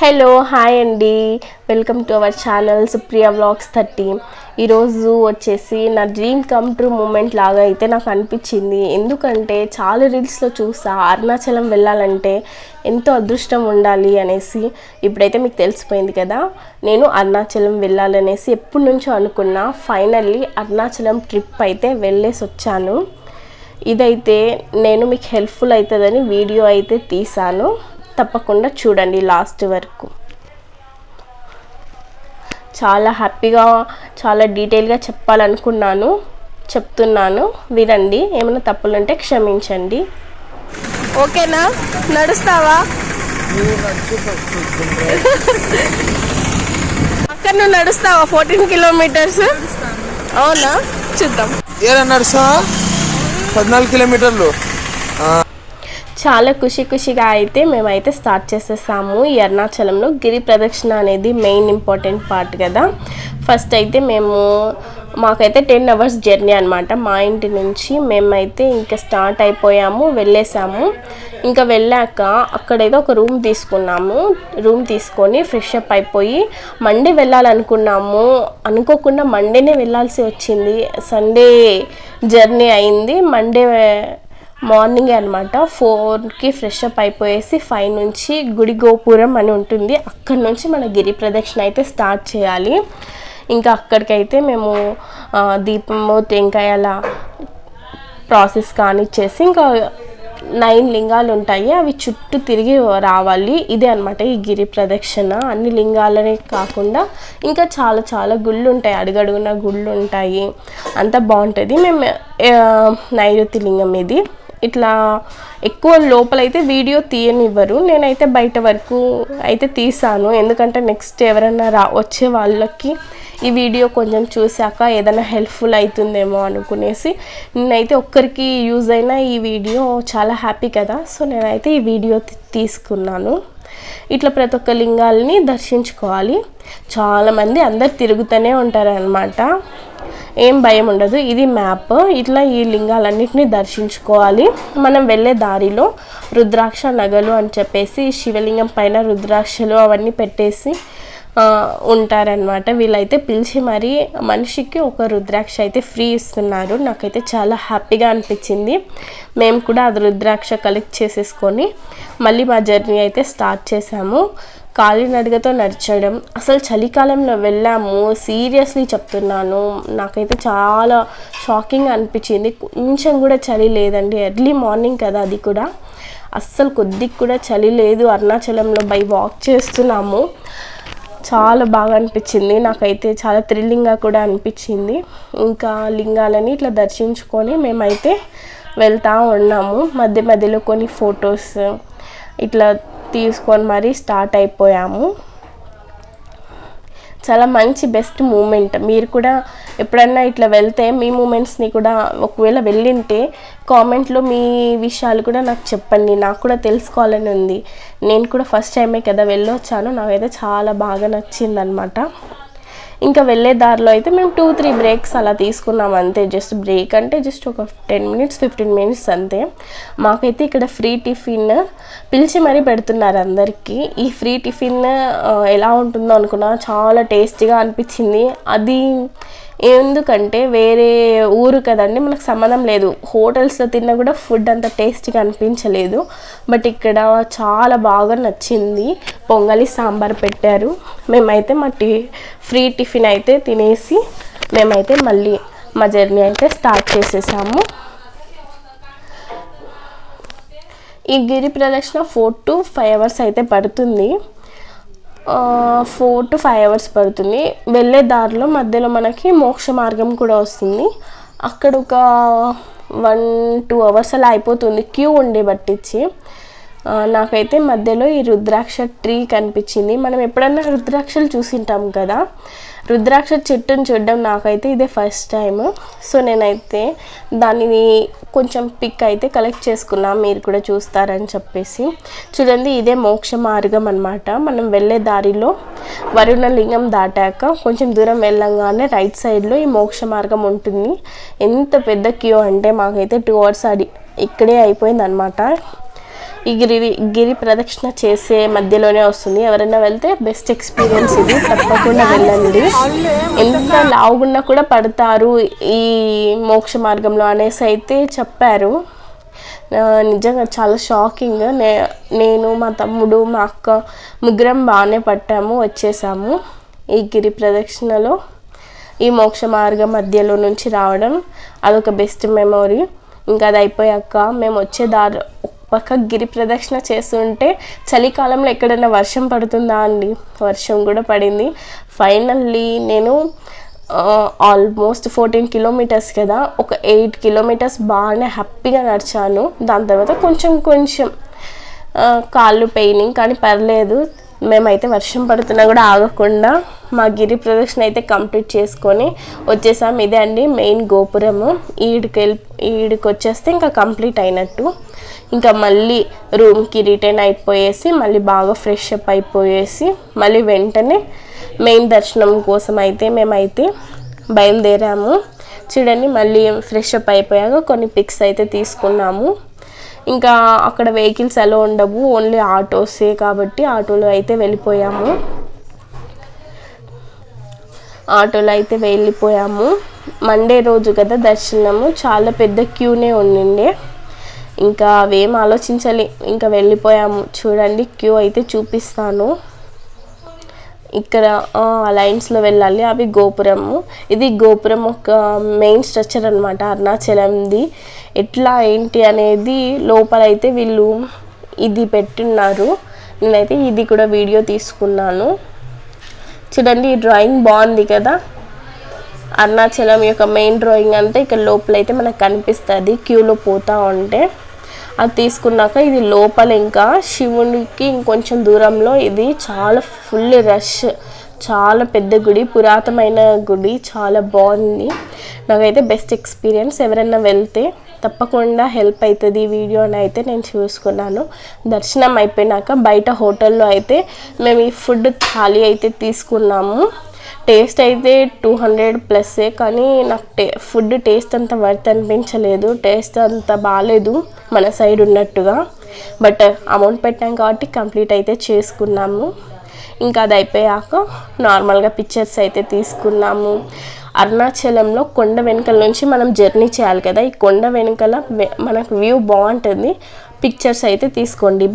Hello hi అండి, welcome to our channel Supriya vlogs 30. ఈరోజు వచ్చేసి నా డ్రీమ్ కమ్ ట్రూ మూమెంట్ లాగా అయితే నాకు అనిపించింది. ఎందుకంటే చాలా రీల్స్లో చూసా అరుణాచలం వెళ్ళాలంటే ఎంతో అదృష్టం ఉండాలి అనేసి. ఇప్పుడైతే మీకు తెలిసిపోయింది కదా, నేను అరుణాచలం వెళ్ళాలనేసి ఎప్పటి నుంచో అనుకున్నా. ఫైనల్లీ అరుణాచలం ట్రిప్ అయితే వెళ్ళేసి వచ్చాను. ఇదైతే నేను మీకు హెల్ప్ఫుల్ అవుతుందని వీడియో అయితే తీసాను, తప్పకుండా చూడండి లాస్ట్ వరకు. చాలా హ్యాపీగా చాలా డీటెయిల్గా చెప్పాలనుకున్నాను, చెప్తున్నాను వినండి. ఏమైనా తప్పులుంటే క్షమించండి. ఓకేనా? నడుస్తావా? అక్కడ నువ్వు నడుస్తావా 14 కిలోమీటర్స్? అవునా, చూద్దాం. నడుస్తా 14 కిలోమీటర్లు. చాలా ఖుషిగా అయితే మేమైతే స్టార్ట్ చేసేసాము. ఈ అరుణాచలంలో గిరి ప్రదక్షిణ అనేది మెయిన్ ఇంపార్టెంట్ పార్ట్ కదా. ఫస్ట్ అయితే మాకైతే 10 అవర్స్ జర్నీ అనమాట. మా ఇంటి నుంచి మేమైతే ఇంకా స్టార్ట్ అయిపోయాము, వెళ్ళేసాము. ఇంకా వెళ్ళాక అక్కడైతే ఒక రూమ్ తీసుకున్నాము. రూమ్ తీసుకొని ఫ్రెష్ అప్ అయిపోయి మండే వెళ్ళాలనుకున్నాము. అనుకోకుండా మండేనే వెళ్ళాల్సి వచ్చింది. సండే జర్నీ అయింది. మండే మార్నింగే అనమాట. 4కి ఫ్రెష్ అప్ అయిపోయేసి 5 నుంచి గుడి గోపురం అని ఉంటుంది, అక్కడి నుంచి మన గిరి ప్రదక్షిణ అయితే స్టార్ట్ చేయాలి. ఇంకా అక్కడికైతే మేము దీపము టెంకాయల ప్రాసెస్ కానిచ్చేసి ఇంకా 9 లింగాలు ఉంటాయి, అవి చుట్టూ తిరిగి రావాలి. ఇదే అనమాట ఈ గిరి ప్రదక్షిణ. అన్ని లింగాలనే కాకుండా ఇంకా చాలా గుళ్ళు ఉంటాయి, అడుగడుగున గుళ్ళు ఉంటాయి, అంతా బాగుంటుంది. మేము నైరుతి లింగం ఇది. ఇట్లా ఎక్కువ లోపలైతే వీడియో తీయనివ్వరు, నేనైతే బయట వరకు అయితే తీసాను. ఎందుకంటే నెక్స్ట్ ఎవరైనా వచ్చే వాళ్ళకి ఈ వీడియో కొంచెం చూశాక ఏదైనా హెల్ప్ఫుల్ అవుతుందేమో అనుకునేసి నేనైతే ఒక్కరికి యూజ్ అయినా ఈ వీడియో చాలా హ్యాపీ కదా. సో నేనైతే ఈ వీడియో తీసుకున్నాను. ఇట్లా ప్రతి ఒక్క లింగాలని దర్శించుకోవాలి. చాలామంది అందరు తిరుగుతూనే ఉంటారనమాట, ఏం భయం ఉండదు. ఇది మ్యాప్. ఇట్లా ఈ లింగాలన్నింటినీ దర్శించుకోవాలి. మనం వెళ్ళే దారిలో రుద్రాక్ష నగలు అని చెప్పేసి శివలింగం పైన రుద్రాక్షలు అవన్నీ పెట్టేసి ఉంటారనమాట. వీళ్ళైతే పిలిచి మరీ మనిషికి ఒక రుద్రాక్ష అయితే ఫ్రీ ఇస్తున్నారు. నాకైతే చాలా హ్యాపీగా అనిపించింది. మేము కూడా అది రుద్రాక్ష కలెక్ట్ చేసేసుకొని మళ్ళీ మా జర్నీ అయితే స్టార్ట్ చేసాము. కాలినడకతో నడచడం. అసలు చలికాలంలో వెళ్ళాము, సీరియస్లీ చెప్తున్నాను. నాకైతే చాలా షాకింగ్ అనిపించింది. కొంచెం కూడా చలి లేదండి. ఎర్లీ మార్నింగ్ కదా, అది కూడా అస్సలు కొద్దిగా కూడా చలి లేదు. అరుణాచలంలో బై వాక్ చేస్తున్నాము. చాలా బాగా అనిపించింది. నాకైతే చాలా థ్రిల్లింగ్గా కూడా అనిపించింది. ఇంకా లింగాలని ఇట్లా దర్శించుకొని మేమైతే వెళ్తూ ఉన్నాము. మధ్యలో కొన్ని ఫొటోస్ ఇట్లా తీసుకొని మరీ స్టార్ట్ అయిపోయాము. చాలా మంచి బెస్ట్ మూమెంట్. మీరు కూడా ఎప్పుడన్నా ఇట్లా వెళ్తే మీ మూమెంట్స్ని కూడా ఒకవేళ వెళ్ళింటే కామెంట్లో మీ విషయాలు కూడా నాకు చెప్పండి, నాకు కూడా తెలుసుకోవాలని ఉంది. నేను కూడా ఫస్ట్ టైమే కదా వెళ్ళొచ్చాను, నాకైతే చాలా బాగా నచ్చిందనమాట. ఇంకా వెళ్ళే దారిలో అయితే మేము 2-3 బ్రేక్స్ అలా తీసుకున్నాం అంతే. జస్ట్ బ్రేక్ అంటే జస్ట్ ఒక 10 మినిట్స్ 15 మినిట్స్ అంతే. మాకైతే ఇక్కడ ఫ్రీ టిఫిన్ పిలిచి మరీ పెడుతున్నారు అందరికీ. ఈ ఫ్రీ టిఫిన్ ఎలా ఉంటుందో అనుకున్నా, చాలా టేస్టీగా అనిపించింది. అది ఎందుకంటే వేరే ఊరు కదండి, మనకు సంబంధం లేదు. హోటల్స్లో తిన్నా కూడా ఫుడ్ అంత టేస్టీగా అనిపించలేదు. బట్ ఇక్కడ చాలా బాగా నచ్చింది. పొంగలి సాంబార్ పెట్టారు. మేమైతే ఫ్రీ టిఫిన్ అయితే తినేసి మేమైతే మళ్ళీ మా జర్నీ అయితే స్టార్ట్ చేసేసాము. ఈ గిరి ప్రదక్షిణ 4 to 5 అవర్స్ అయితే పడుతుంది. 4 to 5 అవర్స్ పడుతుంది. వెళ్ళే దారిలో మధ్యలో మనకి మోక్ష మార్గం కూడా వస్తుంది. అక్కడ ఒక 1-2 అవర్స్ అలా అయిపోతుంది క్యూ ఉండే బట్టించి. నాకైతే మధ్యలో ఈ రుద్రాక్ష ట్రీ కనిపించింది. మనం ఎప్పుడన్నా రుద్రాక్షలు చూసింటాం కదా, రుద్రాక్ష చెట్టును చూడడం నాకైతే ఇదే ఫస్ట్ టైం. సో నేనైతే దానిని కొంచెం పిక్ అయితే కలెక్ట్ చేసుకున్నాను, మీరు కూడా చూస్తారని చెప్పేసి. చూడండి, ఇదే మోక్ష మార్గం అనమాట. మనం వెళ్ళే దారిలో వరుణలింగం దాటాక కొంచెం దూరం వెళ్ళంగానే రైట్ సైడ్లో ఈ మోక్ష మార్గం ఉంటుంది. ఎంత పెద్ద క్యూ అంటే మాకైతే 2 అవర్స్ ఇక్కడే అయిపోయింది అనమాట. ఈ గిరి ప్రదక్షిణ చేసే మధ్యలోనే వస్తుంది. ఎవరైనా వెళ్తే బెస్ట్ ఎక్స్పీరియన్స్ ఇది, తప్పకుండా వెళ్ళండి. ఎంత లావుగున్నా కూడా పడతారు ఈ మోక్ష మార్గంలో అనేసి అయితే చెప్పారు. నిజంగా చాలా షాకింగ్. నేను మా తమ్ముడు మా అక్క ముగ్గురం బాగానే పట్టాము, వచ్చేసాము. ఈ గిరి ప్రదక్షిణలో ఈ మోక్ష మార్గం మధ్యలో నుంచి రావడం అదొక బెస్ట్ మెమొరీ. ఇంకా అది అయిపోయాక మేము వచ్చే దారి పక్క గిరి ప్రదక్షిణ చేస్తుంటే చలికాలంలో ఎక్కడైనా వర్షం పడుతుందా అండి, వర్షం కూడా పడింది. ఫైనల్లీ నేను ఆల్మోస్ట్ 14 కిలోమీటర్స్ కదా, ఒక 8 కిలోమీటర్స్ బాగానే హ్యాపీగా నడిచాను. దాని తర్వాత కొంచెం కాళ్ళు పెయినింగ్, కానీ పర్లేదు. మేమైతే వర్షం పడుతున్నా కూడా ఆగకుండా మా గిరి ప్రదక్షిణ అయితే కంప్లీట్ చేసుకొని వచ్చేసాం. ఇదే అండి మెయిన్ గోపురము. ఈడికి వచ్చేస్తే ఇంకా కంప్లీట్ అయినట్టు. ఇంకా మళ్ళీ రూమ్కి రిటర్న్ అయిపోయేసి మళ్ళీ బాగా ఫ్రెష్ అప్ అయిపోయేసి మళ్ళీ వెంటనే మెయిన్ దర్శనం కోసం అయితే మేమైతే బయలుదేరాము. చూడండి, మళ్ళీ ఫ్రెష్ అప్ అయిపోయాక కొన్ని పిక్స్ అయితే తీసుకున్నాము. ఇంకా అక్కడ వెహికల్స్ ఎలా ఉండవు, ఓన్లీ ఆటోసే కాబట్టి ఆటోలో అయితే వెళ్ళిపోయాము. మండే రోజు కదా దర్శనము, చాలా పెద్ద క్యూనే ఉండిండే. ఇంకా అవేం ఆలోచించాలి, ఇంకా వెళ్ళిపోయాము. చూడండి, క్యూ అయితే చూపిస్తాను. ఇక్కడ లైన్స్లో వెళ్ళాలి. అవి గోపురము. ఇది గోపురం ఒక మెయిన్ స్ట్రక్చర్ అనమాట అరుణాచలంది. ఎట్లా ఏంటి అనేది లోపల అయితే వీళ్ళు ఇది పెట్టున్నారు. నేనైతే ఇది కూడా వీడియో తీసుకున్నాను. చూడండి, ఈ డ్రాయింగ్ బాగుంది కదా, అరుణాచలం యొక్క మెయిన్ డ్రాయింగ్ అంతా ఇక్కడ లోపల అయితే మనకు కనిపిస్తుంది క్యూలో పోతా ఉంటే. అది తీసుకున్నాక ఇది లోపల ఇంకా శివునికి ఇంకొంచెం దూరంలో ఇది చాలా ఫుల్ రష్, చాలా పెద్ద గుడి, పురాతనమైన గుడి, చాలా బాగుంది. నాకైతే బెస్ట్ ఎక్స్పీరియన్స్. ఎవరైనా వెళ్తే తప్పకుండా హెల్ప్ అవుతుంది ఈ వీడియో అని అయితే నేను చూసుకున్నాను. దర్శనం అయిపోయినాక బయట హోటల్లో అయితే మేము ఈ ఫుడ్ థాలీ అయితే తీసుకున్నాము. టేస్ట్ అయితే 200+, కానీ నాకు ఫుడ్ టేస్ట్ అంత వర్త్ అనిపించలేదు. టేస్ట్ అంత బాగాలేదు మన సైడ్ ఉన్నట్టుగా. బట్ అమౌంట్ పెట్టాం కాబట్టి కంప్లీట్ అయితే చేసుకున్నాము. ఇంకా అది అయిపోయాక నార్మల్గా పిక్చర్స్ అయితే తీసుకున్నాము. అరుణాచలంలో కొండ వెనకల నుంచి మనం జర్నీ చేయాలి కదా, ఈ కొండ వెనకల మనకు వ్యూ బాగుంటుంది. పిక్చర్స్ అయితే తీసుకోండి.